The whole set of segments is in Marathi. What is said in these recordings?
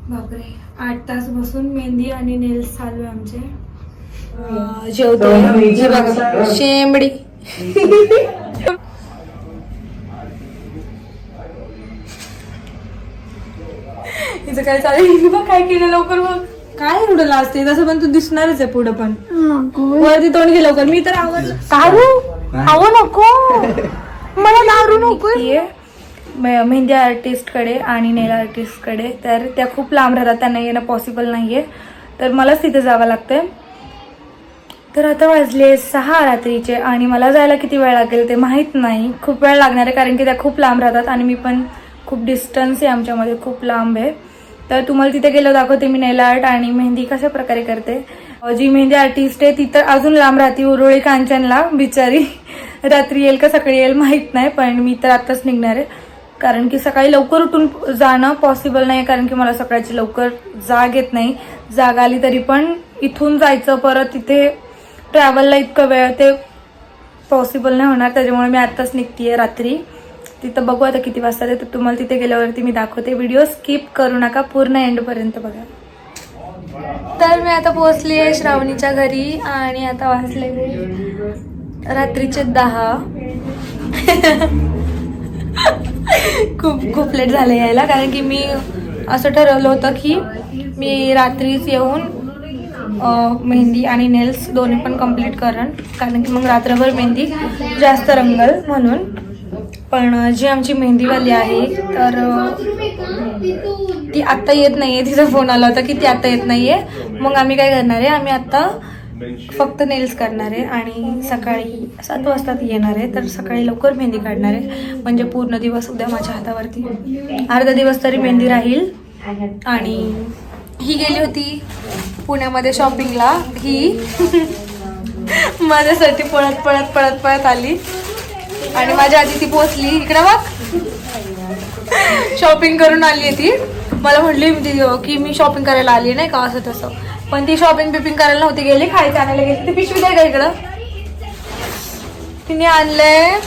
बापरे 8 तास बसून मेहंदी आणि नेल्स चालू आहे आमचे. जेवतोय बघा शेंबडी. हिचं काय चालेल बघ काय केलं लवकर बघ. काय एवढं लाजते तसं पण तू दिसणारच आहे पुढं पण. वरती तोंड घे लवकर. मी तर आवडलं दारू नको मला दारू नको. मेहंदी आर्टिस्टकडे आणि नेल आर्टिस्टकडे तर त्या खूप लांब राहतात, त्यांना येणं पॉसिबल नाहीये तर मलाच तिथे जावं लागतंय. तर आता वाजले 6 रात्रीचे आणि मला जायला किती वेळ लागेल ते माहीत नाही. खूप वेळ लागणार आहे कारण की त्या खूप लांब राहतात आणि मी पण खूप डिस्टन्स आहे आमच्यामध्ये, खूप लांब आहे. तर तुम्हाला तिथे गेलं दाखवते मी नेल आर्ट आणि मेहंदी कशा प्रकारे करते. जी मेहंदी आर्टिस्ट आहे ती तर अजून लांब राहते, उरुळी कांचनला. बिचारी रात्री येईल का सकाळी येईल माहीत नाही, पण मी तर आत्ताच निघणार आहे कारण की सकाळी लवकर उठून जाणं पॉसिबल नाही कारण की मला सकाळची लवकर जाग येत नाही. जाग आली तरी पण इथून जायचं परत तिथे ट्रॅव्हलला इतकं वेळ ते पॉसिबल नाही होणार, त्याच्यामुळे मी आत्ताच निघतीये रात्री. तिथं बघू आता किती वाजता ते, तर तुम्हाला तिथे गेल्यावरती मी दाखवते. व्हिडिओ स्किप करू नका, पूर्ण एंडपर्यंत बघा. तर मी आता पोहोचली आहे श्रावणीच्या घरी आणि आता वाजले रात्रीचे 10. खूप लेट झालं यायला कारण की मी असं ठरवलं होतं की मी रात्रीच येऊन मेहंदी आणि नेल्स दोन्ही पण कम्प्लीट करेन कारण की मग रात्रभर मेहंदी जास्त रंगल म्हणून. पण जी आमची मेहंदीवाली आहे तर ती आत्ता येत नाहीये. तिचा फोन आला होता की ती आत्ता येत नाहीये. मग आम्ही काय करणार आहे, आम्ही आत्ता फक्त नेल्स करणार आहे आणि सकाळी 7 वाजता ती येणार आहे. तर सकाळी लवकर मेहंदी काढणार आहे म्हणजे पूर्ण दिवस उद्या माझ्या हातावरती. अर्धा दिवस तरी मेहंदी राहील. आणि ही गेली होती पुण्यामध्ये शॉपिंगला. ही माझ्यासाठी पळत आली आणि माझ्या आधी ती पोहोचली. इकडे बघ शॉपिंग करून आली आहे ती. मला म्हटली की मी शॉपिंग करायला आली नाही का असं तसं, पण ती शॉपिंग बिपिंग करायला नव्हती गेली, खायचं आणायला गेली. ती पिशवी द्या का इकडं. तिने आणलंय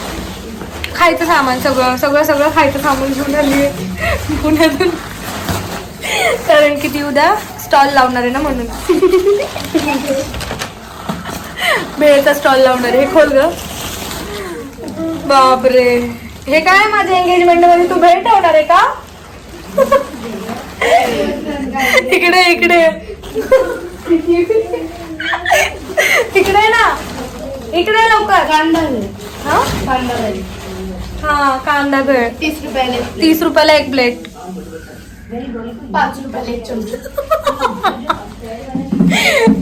खायचं सामान, सगळं खायचं सामान घेऊन आली पुण्यातून कारण की ती उद्या स्टॉल लावणार आहे ना म्हणून. भेळचा स्टॉल लावणार आहे. हे खोल ग. बापरे हे काय माझ्या एंगेजमेंट मध्ये तू भेळ ठेवणार आहे का. इकडे इकडे ना, इकडे लवकर. कांदा भेळ 30 रुपयाला एक प्लेट. 5 रुपयाला एक चमचा.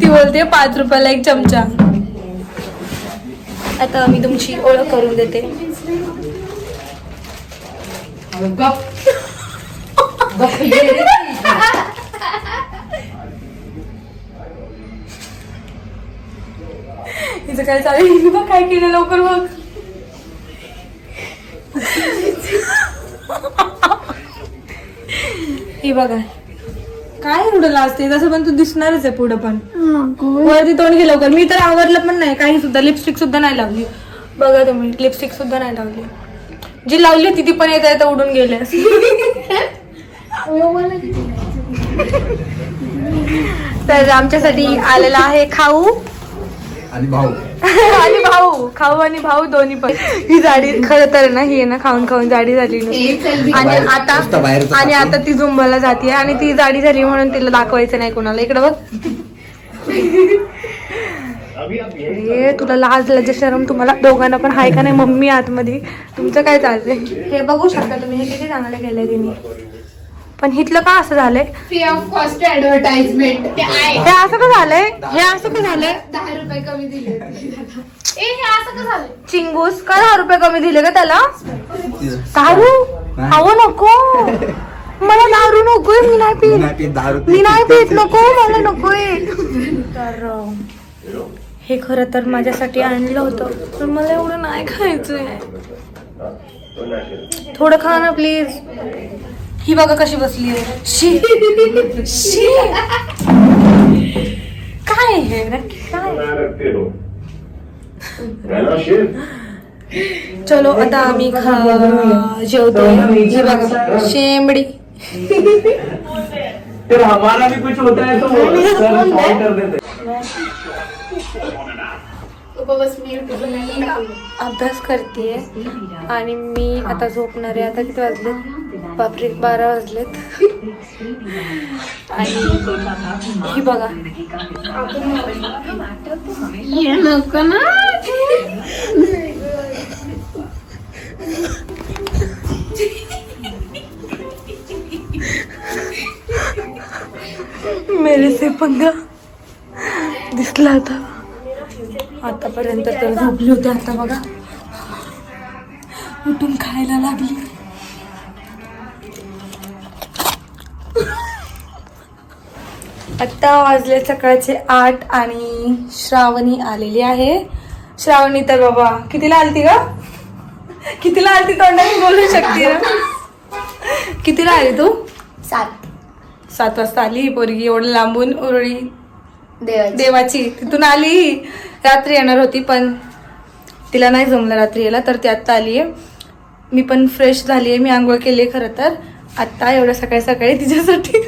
ती बोलते 5 रुपयाला एक चमचा. आता मी तुमची ओळख करून देते. हिचं काय चालेल बघ काय केलं लवकर बघ. ही बघा काय एवढं लाजते तसं पण तू दिसणारच आहे पुढं पण. वरती तोंड घे लवकर. मी तर आवरलं पण नाही काही सुद्धा. लिपस्टिक सुद्धा नाही लावली. बघा तुम्ही लिपस्टिक सुद्धा नाही लावली. जी लावली होती ती पण येता उडून गेले. तर आमच्यासाठी आलेला आहे खाऊ आणि भाऊ खाऊ आणि भाऊ दोन्ही पण. ही जाडी खरं तर ना, ही आहे ना खाऊन जाडी झाली आणि आता ती झुंबाला जाते आणि ती जाडी झाली म्हणून तिला दाखवायचं नाही कोणाला. इकडे बघ. हे तुला लाज शरम तुम्हाला दोघांना पण हाय का नाही. मम्मी आतमध्ये तुमचं काय चाललंय हे बघू शकता तुम्ही. हे किती चांगलं केलंय तिने. पण हिथलं का असं झालंय. Free of cost advertisement. हे असं का झालंय. हे असं का झालंय. 10 रुपये कमी दिले. हे असं का झालंय. चिंगूस का 10 रुपये कमी दिले का त्याला. दारू हवं नको मला. दारू नकोय. मी नाही पीत नको मला नकोय. तर हे खरं तर माझ्यासाठी आणलं होतं पण मला एवढं नाही खायचंय. थोडं खा ना प्लीज. ही बघा कशी बसली आहे. शी शी काय हे काय. चलो आता आम्ही जेवतोय. ही बघा शेंबडी. फिर हमारा भी कुछ होता है तो सर सॉल्व कर देते बस मी युट्यूबला अभ्यास करते आणि मी आता झोपणार आहे. आता किती वाजलेत? बापरे 12 वाजलेत. आणि ही बघा नको ना. मेरे से पंगा दिसला आता. आतापर्यंत तर झोपली होती, आता बघा उठून खायला लागली. आता वाजले सकाळचे 8 आणि श्रावणी आलेली आहे. श्रावणी तर बाबा कितीला आलती ग? कितीला आलती? तोंडाने बोलू शकते ना. कितीला आली तू? 7 वाजता आली ही पोरगी. एवढं लांबून उरळी देवाची तिथून आली. रात्री येणार होती पण तिला नाही जमलं रात्री यायला, तर ती आत्ता आली आहे. मी पण फ्रेश झाली आहे. मी आंघोळ केली आहे खरं तर आत्ता, एवढं सकाळी सकाळी तिच्यासाठी.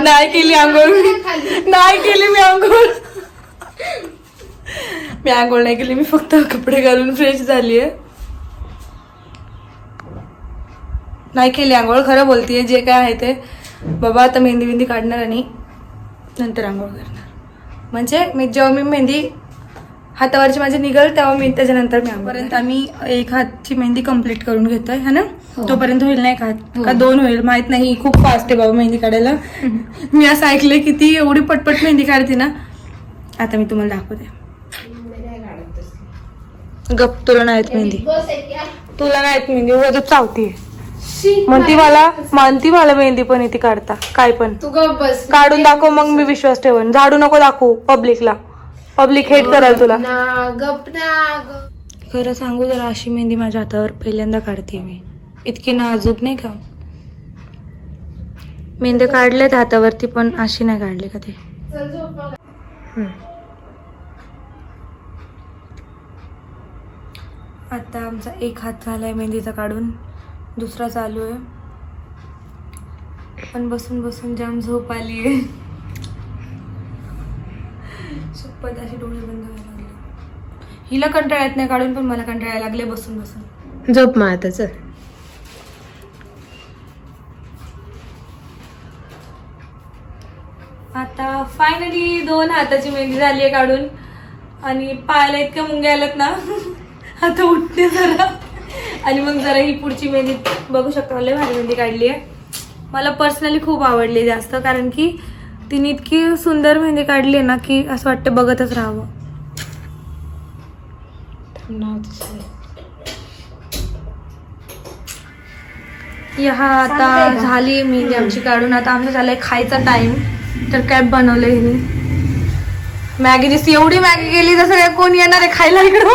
नाही केली आंघोळ, नाही केली मी आंघोळ. मी आंघोळ नाही केली, मी फक्त कपडे घालून फ्रेश झाली आहे. नाही केली आंघोळ, खरं बोलतीये. जे काय आहे ते बाबा आता मेहंदी काढणार आणि नंतर आंघोळ करणार. म्हणजे जेव्हा मी मेहंदी हातावरची माझी निघल तेव्हा मी त्याच्यानंतर मी आंघोळपर्यंत आम्ही एक हातची मेहंदी कंप्लीट करून घेतोय है ना. तोपर्यंत होईल नाही का 2 होईल माहित नाही. खूप फास्ट आहे बाबा मेहंदी काढायला. मी असं ऐकलंय की ती एवढी पटपट मेहंदी काढते ना. आता मी तुम्हाला दाखवते. गप तुला नाही येत मेहंदी, तुला नाही येत मेहंदी, उगाच चावतीये. म्हणती मला मेहंदी पण येते काढता काय पण. तू गप बस, काढून दाखव मग मी विश्वास ठेवन. झाडू नको दाखवू पब्लिकला, पब्लिक हेट कराल तुला. गप ना. खरं सांगू जरा, अशी मेहंदी माझ्या हातावर पहिल्यांदा काढते मी. इतकी नाजूक नाही का. मेहंदी काढल्यात हातावरती पण अशी नाही काढली कधी. आता आमचा एक हात झालाय मेहंदीचा काढून, दुसरा चालू आहे. पण बसून बसून जाम झोप आली आहे. शपथ अशी डोळे बंद व्हायला लागले. हिला कंटाळा येत नाही काढून, पण मला कंटाळायला लागले बसून बसून. झोप मग आता चल. आता फायनली 2 हाताची मेहंदी झाली आहे काढून. आणि पायाला इतक्या मुंग्या आल्यात ना. आता उठते जरा आणि मग जरा ही पुढची मेहंदी बघू शकता. लय भारी मेहंदी काढली आहे. मला पर्सनली खूप आवडली जास्त, कारण की तिने इतकी सुंदर मेहंदी काढली आहे ना की असं वाटतं बघतच राहावं. हा आता झाली मेहंदी आमची काढून. आता आमचं झालंय खायचा टाइम. तर काय बनवलंय हिने? मॅगी. दिसती एवढी मॅगी गेली जसं काय कोण येणार आहे खायला इकडं.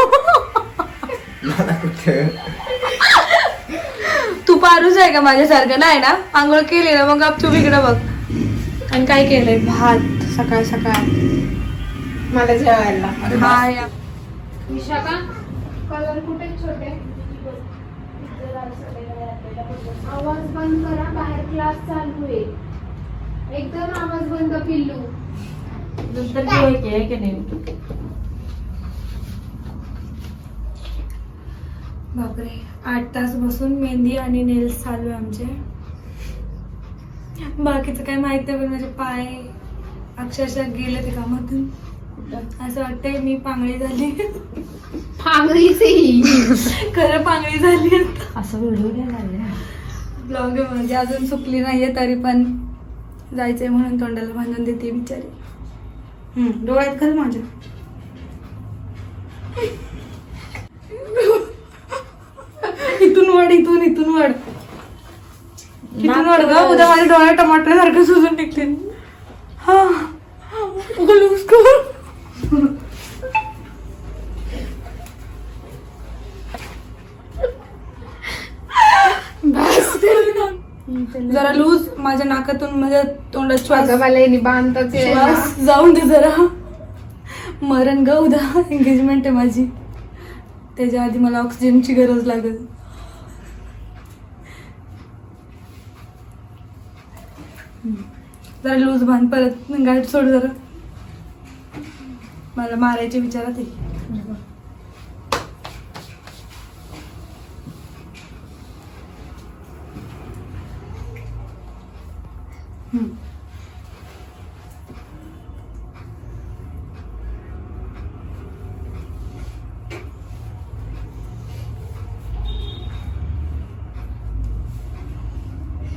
तू पारूच आहे का माझ्यासारखं? नाही ना. आंघोळ केली ना मग गपचूप इकडं बघ. आणि काय केलंय? भात सकाळ सकाळ मला जेवायला. हा या विशाखा कलर कुठे छोटे? आवाज बंद करा, बाहेर क्लास चालू आहे. एकदम आवाज बंद पिल्लू. बापरे 8 तास बसून मेहंदी आणि नेल्स चालू आहे आमचे. बाकीचं काही माहित नाही, पण माझे पाय अक्षरशः गेले ते कामातून. असं वाटतंय मी पांगळी झाली. खरं पांगळी झाली. असं ब्लॉग म्हणजे अजून सुकली नाहीये तरी पण जायचंय म्हणून तोंडाला बांधून देते बिचारी. डोळ्यात खरं माझ्या. इथून वाढ, इथून वाढ ग. उद्या माझ्या डोळ्यात टमाटर सारखं सुजून निघतील. हा जरा लूज माझ्या नाकातून माझ्या तोंडात श्वास जाऊन दे जरा. मरण ग उद्या एंगेजमेंट आहे माझी. त्याच्या आधी मला ऑक्सिजनची गरज लागेल. जरा लूज बांध, परत गाठ सोड जरा. मला मारायचे विचारात आहे.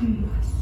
बस.